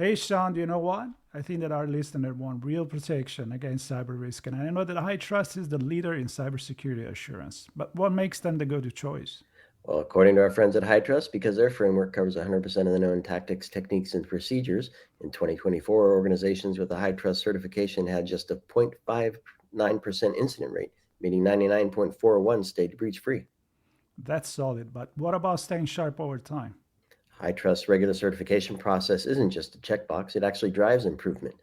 Hey, Sean, do you know what? I think that our listener want real protection against cyber risk. And I know that High Trust is the leader in cybersecurity assurance. But what makes them the go to choice? Well, according to our friends at HITRUST, because their framework covers 100% of the known tactics, techniques, and procedures, in 2024, organizations with a HITRUST certification had just a 0.59% incident rate, meaning 99.41 stayed breach free. That's solid. But what about staying sharp over time? HITRUST regular certification process isn't just a checkbox, it actually drives improvement.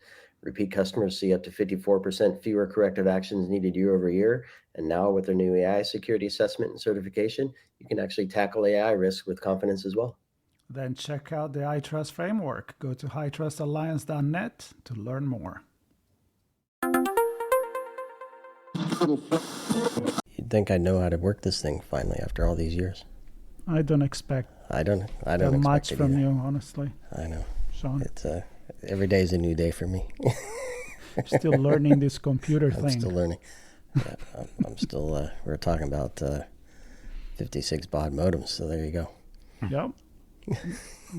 Repeat customers see up to 54% fewer corrective actions needed year over year. And now, with their new AI security assessment and certification, you can actually tackle AI risk with confidence as well. Then check out the iTrust framework. Go to hightrustalliance.net to learn more. You'd think I'd know how to work this thing finally after all these years. I don't expect I don't that expect much it from either. you, honestly, I know. Sean. It's every day is a new day for me. Still learning this computer I'm thing. still learning. Yeah, I'm still. We're talking about 56 baud modems, so there you go. Yep.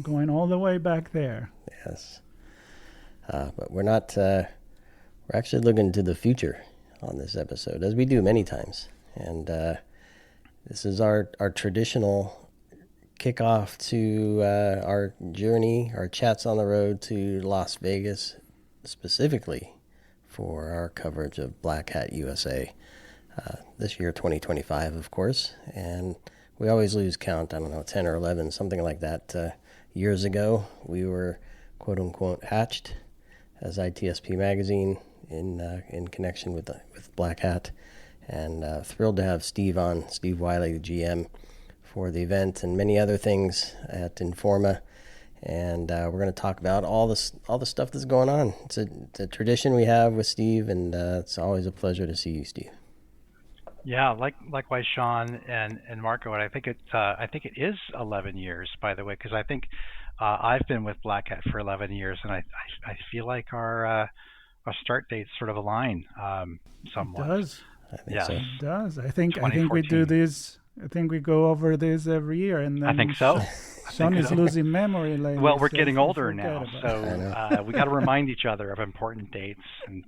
Going all the way back there. Yes, but we're not. We're actually looking to the future on this episode, as we do many times, and this is our traditional kickoff to our journey, our chats on the road to Las Vegas, specifically for our coverage of Black Hat USA this year, 2025, of course. And we always lose count. I don't know, 10 or 11, something like that. Years ago, we were quote unquote hatched as ITSP Magazine in connection with Black Hat, and thrilled to have Steve Wylie, the GM, for the event and many other things at Informa. And we're going to talk about all the stuff that's going on. It's a tradition we have with Steve, and it's always a pleasure to see you, Steve. Yeah, likewise, Sean and Marco. And I think it is 11 years, by the way, because I think I've been with Black Hat for 11 years, and I feel like our start dates sort of align somewhat. It does. I think Yes, so. It does. I think we do 2014. this. I think we go over this every year, and I then think so. I Sean think is so. losing memory lately. Well, we're so getting I older forget now, about it. I know. so we got to remind each other of important dates and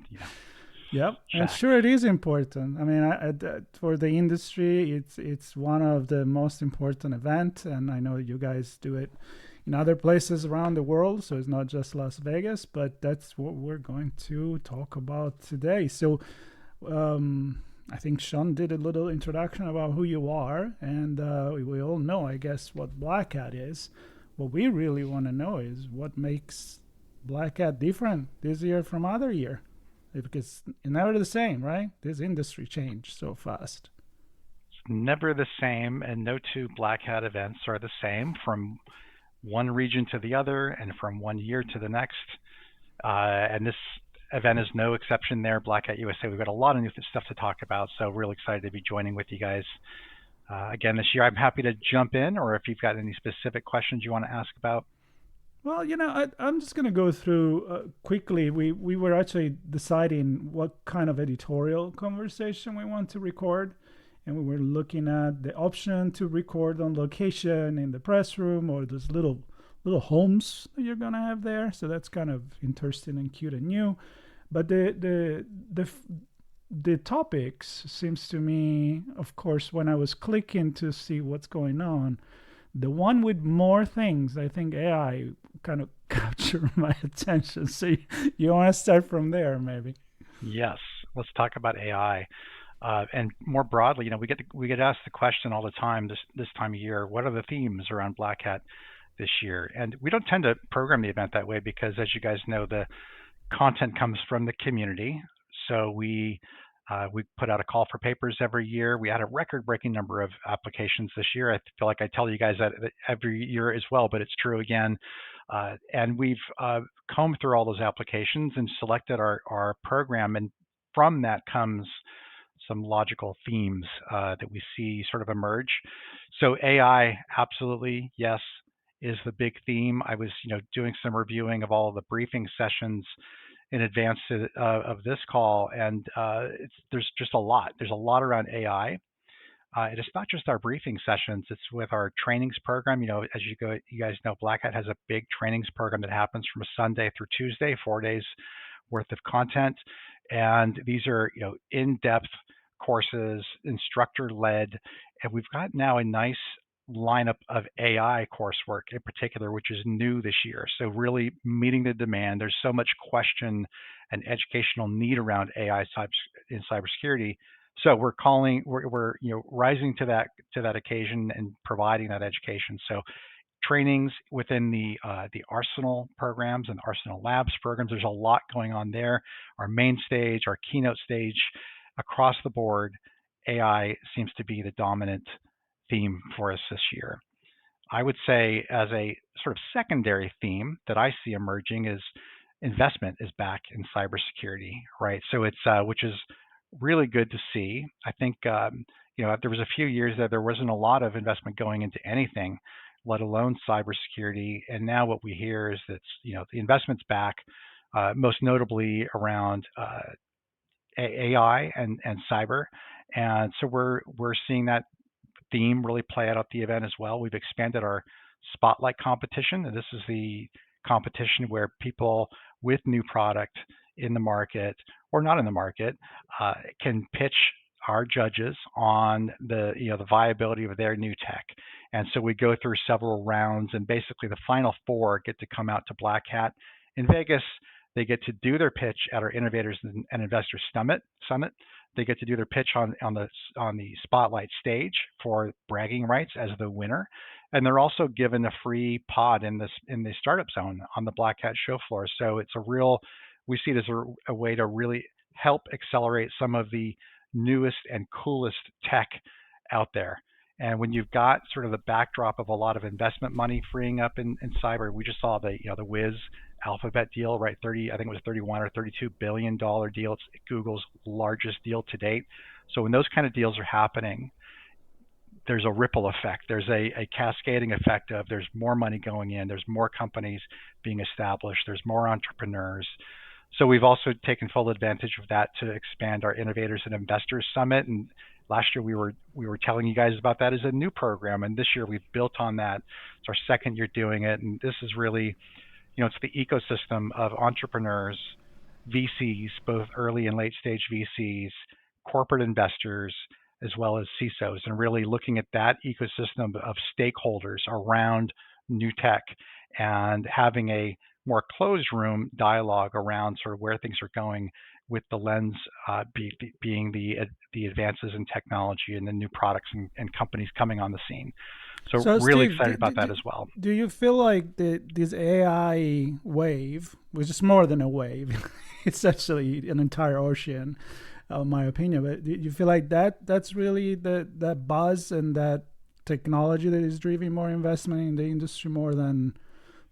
Yep, and facts. sure, it is important. I mean, for the industry, it's one of the most important events, and I know you guys do it in other places around the world, so it's not just Las Vegas, but that's what we're going to talk about today. So, I think Sean did a little introduction about who you are, and we all know, I guess, what Black Hat is. What we really want to know is what makes Black Hat different this year from other year, because it's never the same, right? This industry changed so fast. It's never the same, and no two Black Hat events are the same from one region to the other and from one year to the next. And this event is no exception there. Black Hat USA, we've got a lot of new stuff to talk about, so really excited to be joining with you guys again this year. I'm happy to jump in, or if you've got any specific questions you want to ask about. Well, I'm just going to go through quickly. We were actually deciding what kind of editorial conversation we want to record. And we were looking at the option to record on location in the press room, or those little homes that you're going to have there. So that's kind of interesting and cute and new. But the topics seems to me, of course, when I was clicking to see what's going on, the one with more things, I think AI kind of captured my attention. So you want to start from there, maybe? Yes, let's talk about AI. And more broadly, we get asked the question all the time this time of year: what are the themes around Black Hat this year? And we don't tend to program the event that way because, as you guys know, the content comes from the community. So we put out a call for papers every year. We had a record-breaking number of applications this year. I feel like I tell you guys that every year as well, but it's true again. And we've combed through all those applications and selected our program, and from that comes some logical themes that we see sort of emerge. So AI, absolutely, yes, is the big theme. I was, doing some reviewing of all of the briefing sessions in advance of this call, and there's just a lot. There's a lot around AI. And it's not just our briefing sessions; it's with our trainings program. As you guys know, Black Hat has a big trainings program that happens from Sunday through Tuesday, 4 days worth of content, and these are in-depth courses, instructor-led, and we've got now a nice lineup of AI coursework in particular, which is new this year. So really meeting the demand. There's so much question and educational need around AI in cybersecurity. So we're rising to that occasion and providing that education. So trainings within the Arsenal programs and Arsenal Labs programs. There's a lot going on there. Our main stage, our keynote stage, across the board, AI seems to be the dominant theme for us this year. I would say as a sort of secondary theme that I see emerging is investment is back in cybersecurity, right? So it's which is really good to see. I think there was a few years there wasn't a lot of investment going into anything, let alone cybersecurity. And now what we hear is that the investment's back, most notably around AI and cyber. And so we're seeing that theme really play out at the event as well. We've expanded our spotlight competition, and this is the competition where people with new product in the market or not in the market can pitch our judges on the viability of their new tech. And so we go through several rounds, and basically the final four get to come out to Black Hat in Vegas. They get to do their pitch at our Innovators and Investors Summit. They get to do their pitch on the spotlight stage for bragging rights as the winner, and they're also given a free pod in the startup zone on the Black Hat show floor. So it's we see it as a way to really help accelerate some of the newest and coolest tech out there. And when you've got sort of the backdrop of a lot of investment money freeing up in cyber, we just saw the Wiz Alphabet deal, right? I think it was $31 or $32 billion deal. It's Google's largest deal to date. So when those kind of deals are happening, there's a ripple effect. There's a cascading effect of there's more money going in, there's more companies being established, there's more entrepreneurs. So we've also taken full advantage of that to expand our Innovators and Investors Summit. And last year we were telling you guys about that as a new program, and this year we've built on that. It's our second year doing it, and this is really, it's the ecosystem of entrepreneurs, VCs, both early and late stage VCs, corporate investors, as well as CISOs, and really looking at that ecosystem of stakeholders around new tech and having a more closed room dialogue around sort of where things are going, with the lens being the advances in technology and the new products and companies coming on the scene. So really Steve, excited about that as well. Do you feel like this AI wave, which is more than a wave, it's actually an entire ocean, in my opinion, but do you feel like that's really that buzz and that technology that is driving more investment in the industry more than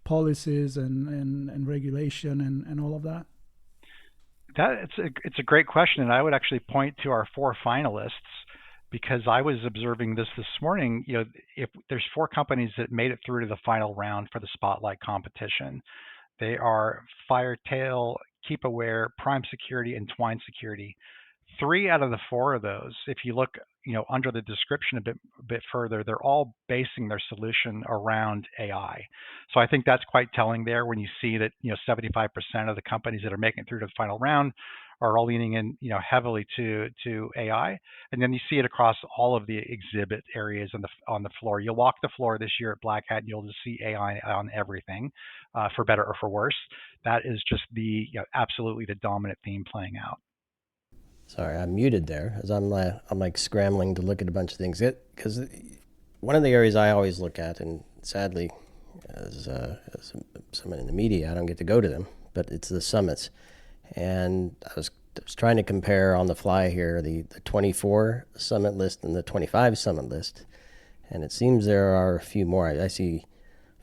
policies and regulation and all of that? It's a great question, and I would actually point to our 4 finalists, because I was observing this morning. If there's 4 companies that made it through to the final round for the spotlight competition, they are FireTail, KeepAware, Prime Security, and Twine Security. 3 out of the 4 of those, if you look under the description a bit further, they're all basing their solution around AI. So I think that's quite telling there when you see that 75% of the companies that are making it through to the final round are all leaning in heavily to AI, and then you see it across all of the exhibit areas on the floor. You'll walk the floor this year at Black Hat, and you'll just see AI on everything, for better or for worse. That is just absolutely the dominant theme playing out. Sorry, I'm muted there as I'm like scrambling to look at a bunch of things. Because one of the areas I always look at, and sadly, as someone in the media, I don't get to go to them, but it's the summits. And I was trying to compare on the fly here the 24 summit list and the 25 summit list, and it seems there are a few more. I see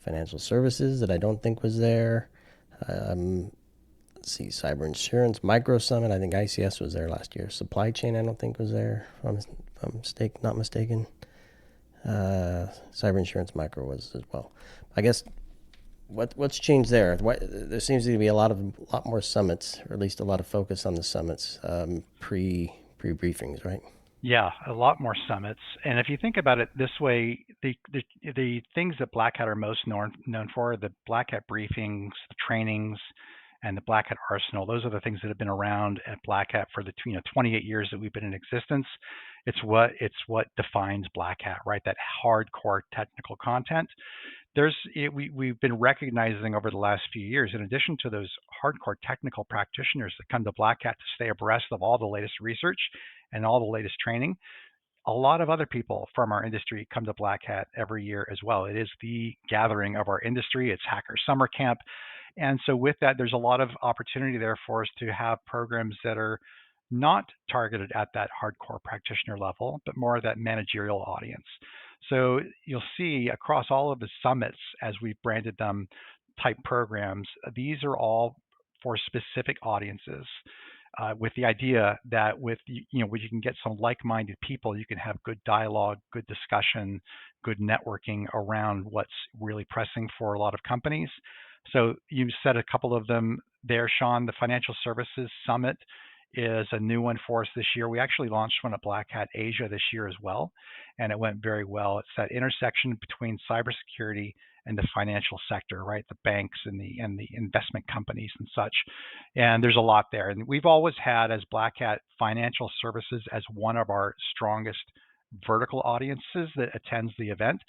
financial services that I don't think was there. Let's see, cyber insurance, micro summit. I think ICS was there last year. Supply chain, I don't think was there. If I'm not mistaken. Cyber insurance micro was as well. I guess what's changed there? There seems to be a lot more summits, or at least a lot of focus on the summits pre briefings, right? Yeah, a lot more summits. And if you think about it this way, the things that Black Hat are most known for, the Black Hat briefings, the trainings, and the Black Hat arsenal. Those are the things that have been around at Black Hat for the 28 years that we've been in existence. It's what defines Black Hat, right? That hardcore technical content. We've been recognizing over the last few years, in addition to those hardcore technical practitioners that come to Black Hat to stay abreast of all the latest research and all the latest training, a lot of other people from our industry come to Black Hat every year as well. It is the gathering of our industry. It's Hacker Summer Camp. And so with that, there's a lot of opportunity there for us to have programs that are not targeted at that hardcore practitioner level, but more that managerial audience. So you'll see across all of the summits, as we've branded them, type programs, these are all for specific audiences. With the idea that when you can get some like-minded people, you can have good dialogue, good discussion, good networking around what's really pressing for a lot of companies. So you said a couple of them there, Sean. The Financial Services Summit is a new one for us this year. We actually launched one at Black Hat Asia this year as well, and it went very well. It's that intersection between cybersecurity and the financial sector, right? The banks and the investment companies and such. And there's a lot there. And we've always had, as Black Hat, financial services as one of our strongest vertical audiences that attends the event.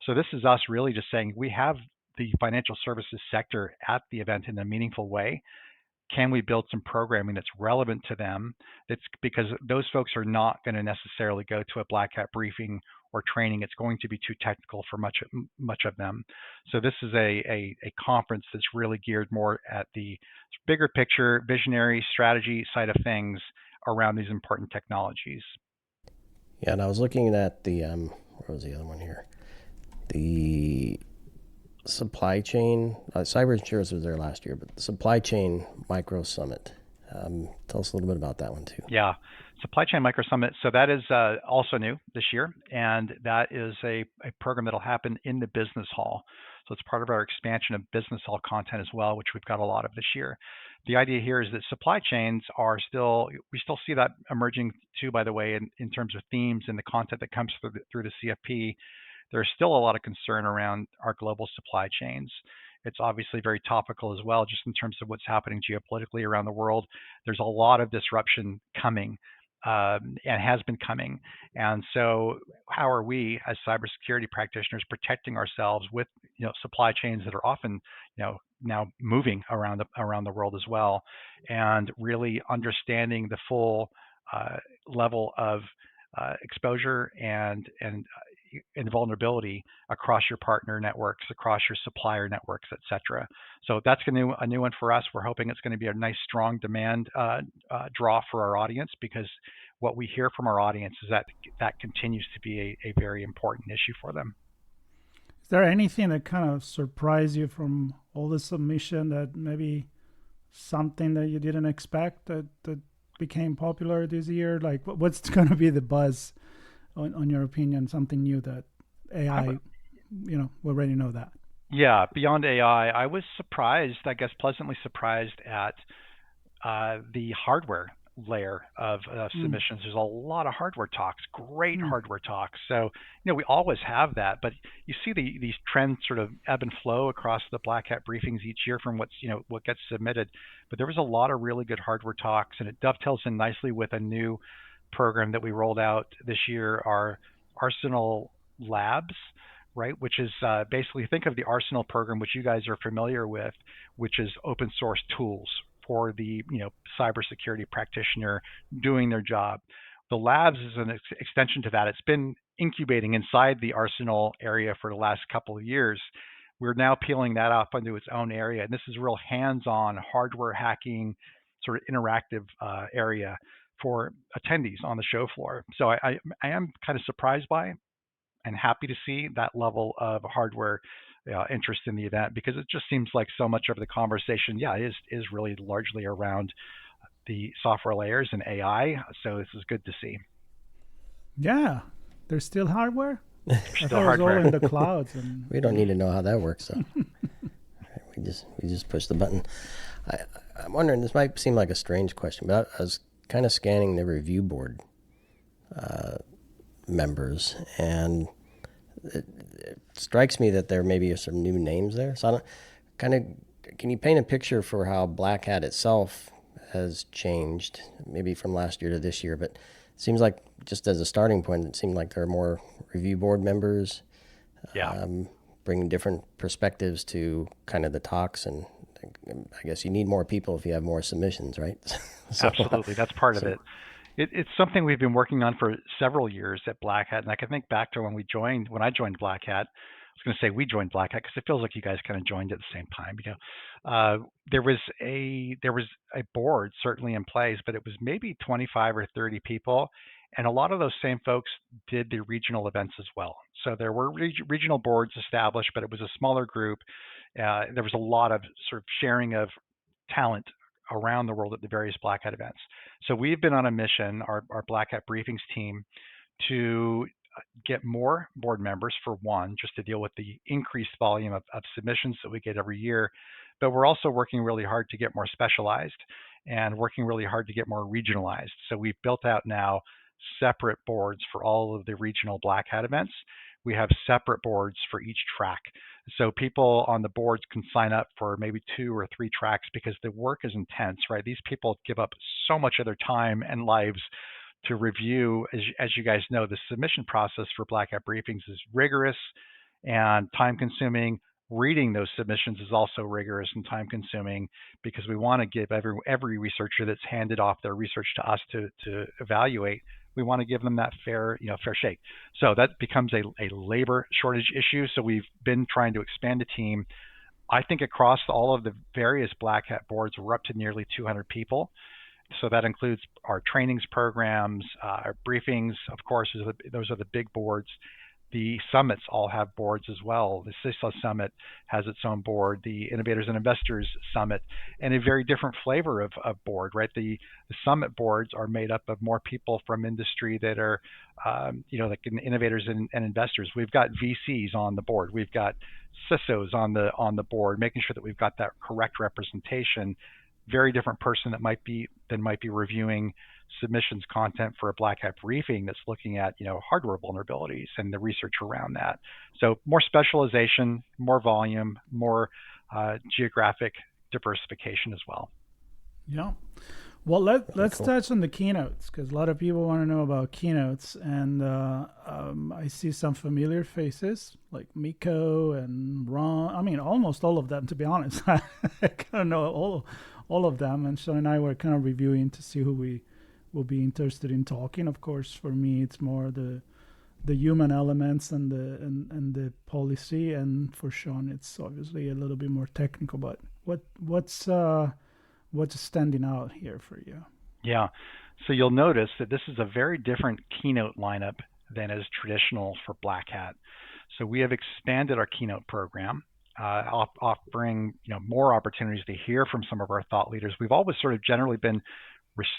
So this is us really just saying we have the financial services sector at the event in a meaningful way. Can we build some programming that's relevant to them? That's because those folks are not going to necessarily go to a Black Hat briefing or training. It's going to be too technical for much of them. So this is a conference that's really geared more at the bigger picture, visionary strategy side of things around these important technologies. Yeah, and I was looking at the, where was the other one here? The supply chain, cyber insurance was there last year, but the supply chain micro summit. Tell us a little bit about that one too. Yeah, supply chain micro summit. So that is also new this year, and that is a program that'll happen in the business hall. So it's part of our expansion of business hall content as well, which we've got a lot of this year. The idea here is that supply chains are we still see that emerging too, by the way, in terms of themes and the content that comes through the CFP. There's still a lot of concern around our global supply chains. It's obviously very topical as well, just in terms of what's happening geopolitically around the world. There's a lot of disruption coming and has been coming. And so how are we as cybersecurity practitioners protecting ourselves with supply chains that are often now moving around the world as well, and really understanding the full level of exposure and vulnerability across your partner networks, across your supplier networks, et cetera. So that's a new one for us. We're hoping it's going to be a nice, strong demand draw for our audience, because what we hear from our audience is that continues to be a very important issue for them. Is there anything that kind of surprised you from all the submission, that maybe something that you didn't expect that became popular this year? Like, what's going to be the buzz, on your opinion, something new that AI, we already know that? Yeah, beyond AI, I was surprised, I guess pleasantly surprised at the hardware layer of submissions. There's a lot of hardware talks, great hardware talks. So, we always have that, but you see these trends sort of ebb and flow across the Black Hat briefings each year from what gets submitted. But there was a lot of really good hardware talks, and it dovetails in nicely with a new program that we rolled out this year, our Arsenal Labs, right? Which is basically, think of the Arsenal program, which you guys are familiar with, which is open source tools for the cybersecurity practitioner doing their job. The labs is an extension to that. It's been incubating inside the Arsenal area for the last couple of years. We're now peeling that off into its own area, and this is real hands-on hardware hacking, sort of interactive area for attendees on the show floor. So I am kind of surprised by and happy to see that level of hardware interest in the event, because it just seems like so much of the conversation, is really largely around the software layers and AI. So this is good to see. Yeah, there's still hardware. Still hardware. All in the clouds. And we don't need to know how that works, though. we just push the button. I'm wondering, this might seem like a strange question, but I was kind of scanning the review board members, and it strikes me that there may be some new names there. So I don't, can you paint a picture for how Black Hat itself has changed, maybe from last year to this year? But it seems like, just as a starting point, it seemed like there are more review board members, bringing different perspectives to kind of the talks, and I guess you need more people if you have more submissions, right? So, absolutely, that's part of it. It's something we've been working on for several years at Black Hat, and I can think back to when I joined Black Hat. I was going to say we joined Black Hat because it feels like you guys kind of joined at the same time. There was a board certainly in place, but it was maybe 25 or 30 people, and a lot of those same folks did the regional events as well. So there were regional boards established, but it was a smaller group. There was a lot of sort of sharing of talent around the world at the various Black Hat events. So we've been on a mission, our Black Hat briefings team, to get more board members, for one, just to deal with the increased volume of submissions that we get every year. But we're also working really hard to get more specialized and working really hard to get more regionalized. So we've built out now separate boards for all of the regional Black Hat events. We have separate boards for each track. So people on the boards can sign up for maybe 2 or 3 tracks because the work is intense, right? These people give up so much of their time and lives to review. As you guys know, the submission process for Black Hat briefings is rigorous and time consuming. Reading those submissions is also rigorous and time consuming because we want to give every researcher that's handed off their research to us to evaluate, we want to give them that fair shake. So that becomes a labor shortage issue. So we've been trying to expand the team. I think across all of the various Black Hat boards, we're up to nearly 200 people. So that includes our trainings programs, our briefings, of course, those are the big boards. The summits all have boards as well. The CISA Summit has its own board, the Innovators and Investors Summit, and a very different flavor of board, right? The summit boards are made up of more people from industry that are, like innovators and investors. We've got VCs on the board. We've got CISOs on the board, making sure that we've got that correct representation. Very different person that might be reviewing submissions content for a Black Hat briefing that's looking at hardware vulnerabilities and the research around that. So more specialization, more volume, more geographic diversification as well. Yeah. Well, let's touch on the keynotes, because a lot of people want to know about keynotes, and I see some familiar faces like Miko and Ron. I mean, almost all of them, to be honest. I kind of know all of them, and Sean and I were kind of reviewing to see who we will be interested in talking. Of course, for me, it's more the human elements and the policy, and for Sean, it's obviously a little bit more technical. But what's standing out here for you? Yeah, so you'll notice that this is a very different keynote lineup than is traditional for Black Hat. So we have expanded our keynote program, offering more opportunities to hear from some of our thought leaders. We've always sort of generally been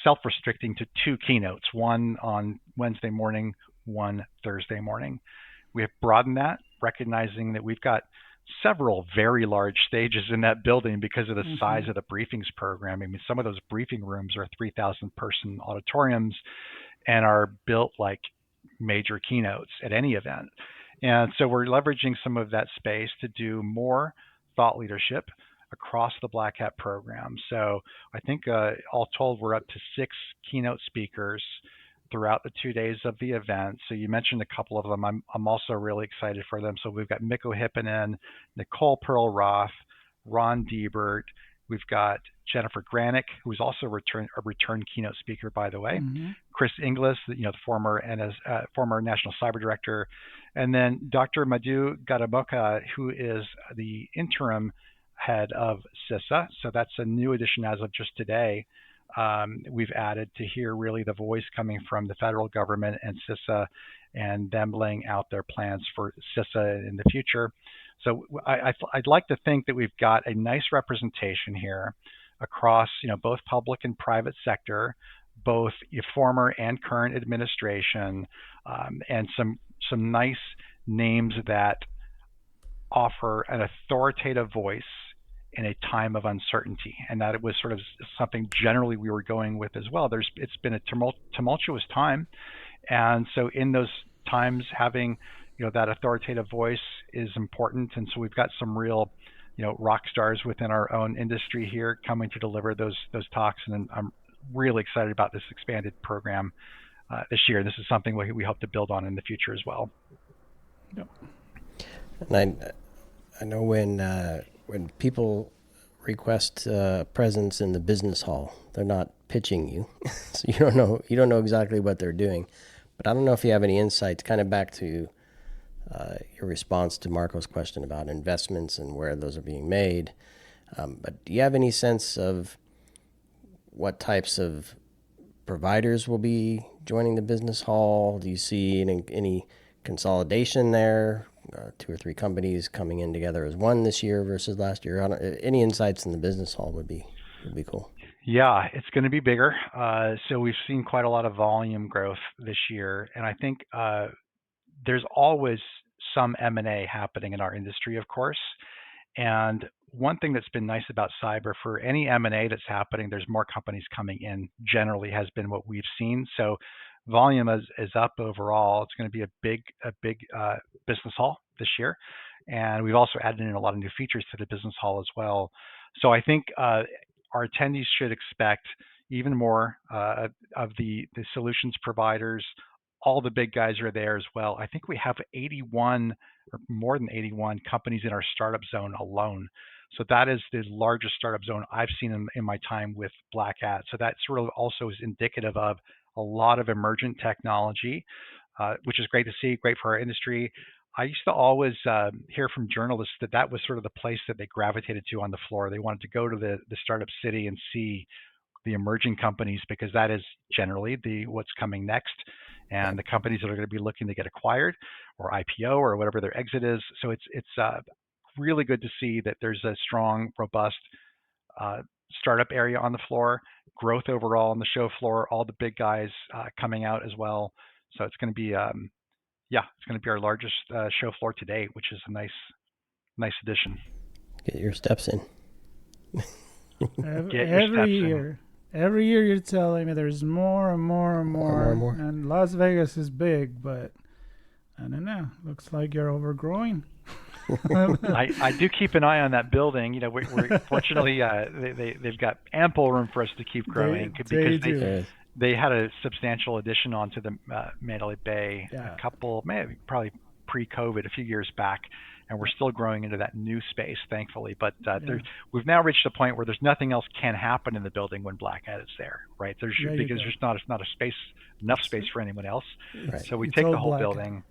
self-restricting to 2 keynotes, one on Wednesday morning, one Thursday morning. We have broadened that, recognizing that we've got several very large stages in that building because of the size of the briefings program. I mean, some of those briefing rooms are 3,000 person auditoriums and are built like major keynotes at any event. And so we're leveraging some of that space to do more thought leadership across the Black Hat program. So I think all told, we're up to 6 keynote speakers throughout the 2 days of the event. So you mentioned a couple of them. I'm also really excited for them. So we've got Mikko Hyppinen, Nicole Pearl-Roth, Ron Diebert. We've got Jennifer Granick, who's also a return keynote speaker, by the way. Chris Inglis, the former National Cyber Director. And then Dr. Madhu Gadamoka, who is the interim head of CISA. So that's a new addition as of just today. We've added to hear really the voice coming from the federal government and CISA, and them laying out their plans for CISA in the future. So I'd like to think that we've got a nice representation here across both public and private sector, both former and current administration, and some nice names that offer an authoritative voice in a time of uncertainty. And that it was sort of something generally we were going with as well. It's been a tumultuous time, And so in those times, having that authoritative voice is important. And so we've got some real rock stars within our own industry here coming to deliver those talks, and I'm really excited about this expanded program this year. This is something we hope to build on in the future as well. Yep. And I know when people request presence in the business hall, they're not pitching you, so you don't know exactly what they're doing. But I don't know if you have any insights, kind of back to your response to Marco's question about investments and where those are being made. But do you have any sense of what types of providers will be joining the business hall? Do you see any consolidation there? 2 or 3 companies coming in together as one this year versus last year? Any insights in the business hall would be cool. Yeah, it's going to be bigger. So we've seen quite a lot of volume growth this year, and I think there's always some M&A happening in our industry, of course. And one thing that's been nice about cyber, for any M&A that's happening, there's more companies coming in, generally has been what we've seen. So volume is up overall. It's going to be a big business hall this year. And we've also added in a lot of new features to the business hall as well. So I think our attendees should expect even more of the solutions providers. All the big guys are there as well. I think we have 81 or more than 81 companies in our startup zone alone. So that is the largest startup zone I've seen in my time with Black Hat. So that sort of also is indicative of a lot of emergent technology, which is great to see, great for our industry. I used to always hear from journalists that was sort of the place that they gravitated to on the floor. They wanted to go to the startup city and see the emerging companies, because that is generally what's coming next, and the companies that are going to be looking to get acquired or IPO or whatever their exit is. So it's really good to see that there's a strong, robust startup area on the floor, growth overall on the show floor, all the big guys coming out as well. So it's going to be it's going to be our largest show floor to date, which is a nice addition. Get your steps in. Every year you're telling me there's more and more and more. And Las Vegas is big, but I don't know. Looks like you're overgrowing. I do keep an eye on that building. We're fortunately they've got ample room for us to keep growing, because they had a substantial addition onto the Mandalay Bay probably pre-COVID, a few years back, and we're still growing into that new space, thankfully. But we've now reached a point where there's nothing else can happen in the building when Black Hat is there, right? Because there's not enough space for anyone else. Right. So we take the whole building.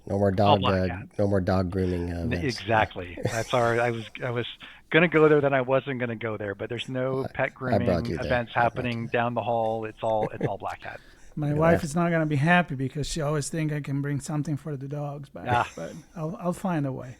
No more dog grooming. Exactly. That's I was gonna go there, then I wasn't gonna go there. But there's no pet grooming events happening down the hall. It's all Black Hat. My wife is not gonna be happy, because she always thinks I can bring something for the dogs back. But I'll find a way.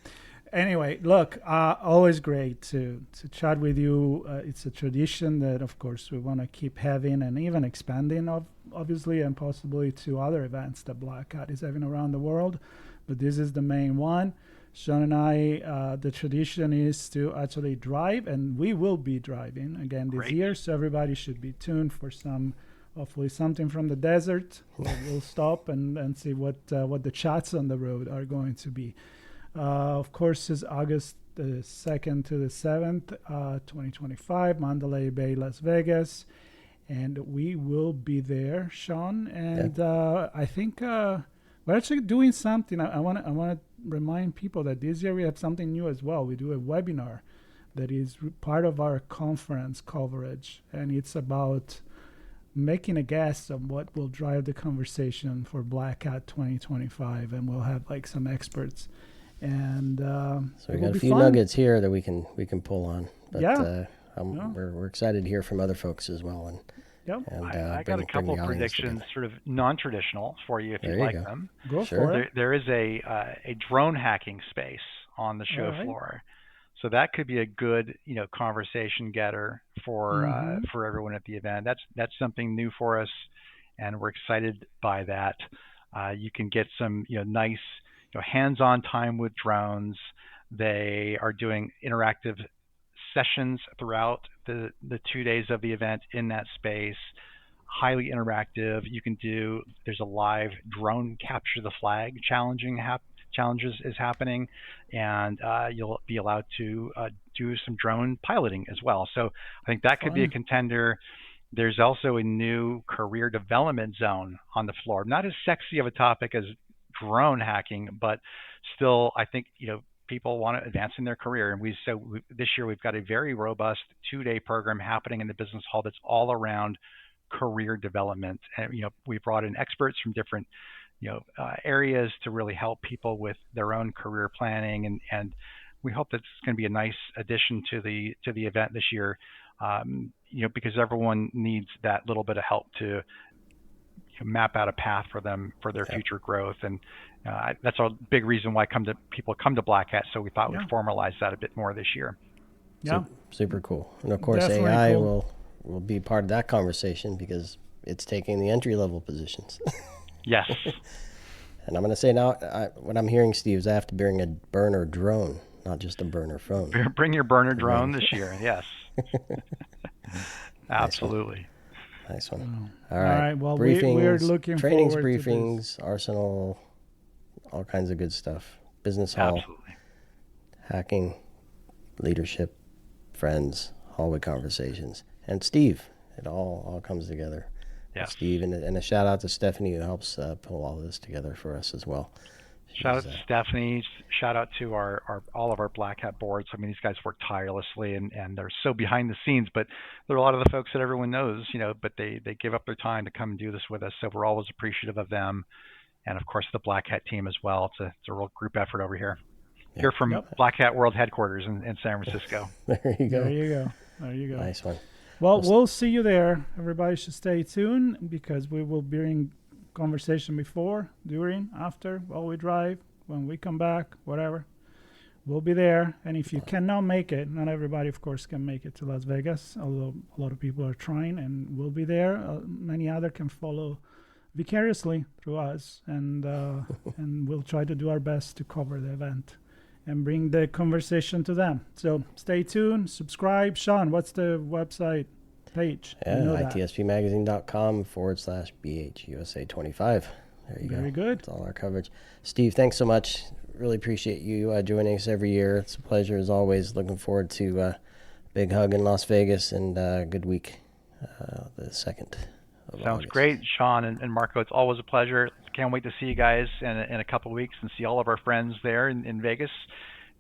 Anyway, look, always great to chat with you. It's a tradition that, of course, we want to keep having and even expanding, obviously, and possibly to other events that Black Hat is having around the world. But this is the main one. Sean and I, the tradition is to actually drive, and we will be driving again this year. So everybody should be tuned for hopefully something from the desert. We'll stop and see what the chats on the road are going to be. Of course, it's August the 2nd to the 7th, 2025, Mandalay Bay, Las Vegas. And we will be there, Sean. And I think we're actually doing something. I want to remind people that this year we have something new as well. We do a webinar that is part of our conference coverage. And it's about making a guess on what will drive the conversation for Black Hat 2025. And we'll have some experts. And so we got a few nuggets here that we can pull on. But we're excited to hear from other folks as well. And I got a couple of predictions, sort of non-traditional for you if you like them. Go for it. There is a drone hacking space on the show floor, so that could be a good conversation getter for everyone at the event. That's something new for us, and we're excited by that. You can get some nice hands-on time with drones. They are doing interactive sessions throughout the 2 days of the event in that space. highly interactive. There's a live drone capture the flag challenges is happening, and you'll be allowed to do some drone piloting as well. So I think that could be a contender. There's also a new career development zone on the floor. Not as sexy of a topic as drone hacking, but still, I think people want to advance in their career. And this year we've got a very robust 2-day program happening in the business hall that's all around career development. And we brought in experts from different areas to really help people with their own career planning, and we hope that's going to be a nice addition to the event this year. Because everyone needs that little bit of help to map out a path for them for their future growth, and that's a big reason why people come to Black Hat. So we thought we'd formalize that a bit more this year. Yeah, super cool. And of course, definitely AI cool. will be part of that conversation because it's taking the entry level positions. Yes. And I'm going to say now, what I'm hearing, Steve, is I have to bring a burner drone, not just a burner phone. Bring your burner drone this year. Yes. Absolutely. Nice one. All right. Well, briefings, we're looking trainings, forward briefings, Arsenal, all kinds of good stuff. Business hall, Absolutely. hacking, leadership, friends, hallway conversations, and Steve. It all comes together. Yeah. Steve, and a shout out to Stephanie who helps pull all this together for us as well. Shout out to Stephanie. Shout out to all of our Black Hat boards. I mean, these guys work tirelessly, and they're so behind the scenes, but there are a lot of the folks that everyone knows, but they give up their time to come and do this with us. So we're always appreciative of them, and of course the Black Hat team as well. It's a real group effort over here. Yeah. Here from Black Hat World headquarters in San Francisco. There you go. There you go. Nice one. Well, we'll see you there. Everybody should stay tuned because we will be in conversation before, during, after, while we drive, when we come back, whatever. We'll be there. And if you cannot make it, not everybody, of course, can make it to Las Vegas, although a lot of people are trying, and we'll be there. Many other can follow vicariously through us, and and we'll try to do our best to cover the event and bring the conversation to them. So stay tuned, subscribe. Sean, what's the website page? itspmagazine.com/BHUSA25. There you go. Very good. That's all our coverage. Steve, thanks so much. Really appreciate you joining us every year. It's a pleasure as always. Looking forward to a big hug in Las Vegas and a good week, the 2nd of Sounds August. great, Sean and Marco. It's always a pleasure. Can't wait to see you guys in a couple of weeks and see all of our friends there in Vegas.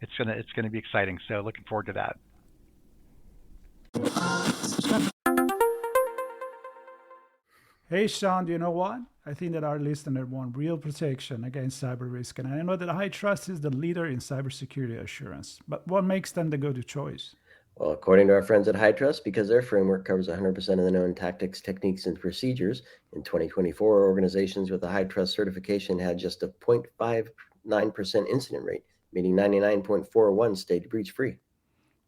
It's gonna be exciting. So looking forward to that. Hey, Sean, do you know what? I think that our listener want real protection against cyber risk. And I know that HITRUST is the leader in cybersecurity assurance. But what makes them the go-to choice? Well, according to our friends at HITRUST, because their framework covers 100% of the known tactics, techniques, and procedures, in 2024, organizations with a HITRUST certification had just a 0.59% incident rate, meaning 99.41 stayed breach-free.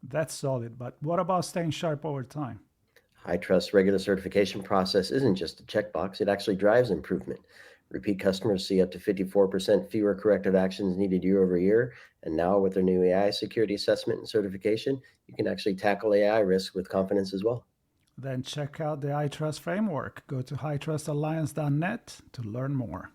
That's solid. But what about staying sharp over time? HITRUST's regular certification process isn't just a checkbox, it actually drives improvement. Repeat customers see up to 54% fewer corrective actions needed year over year. And now with their new AI security assessment and certification, you can actually tackle AI risk with confidence as well. Then check out the HITRUST framework. Go to hitrustalliance.net to learn more.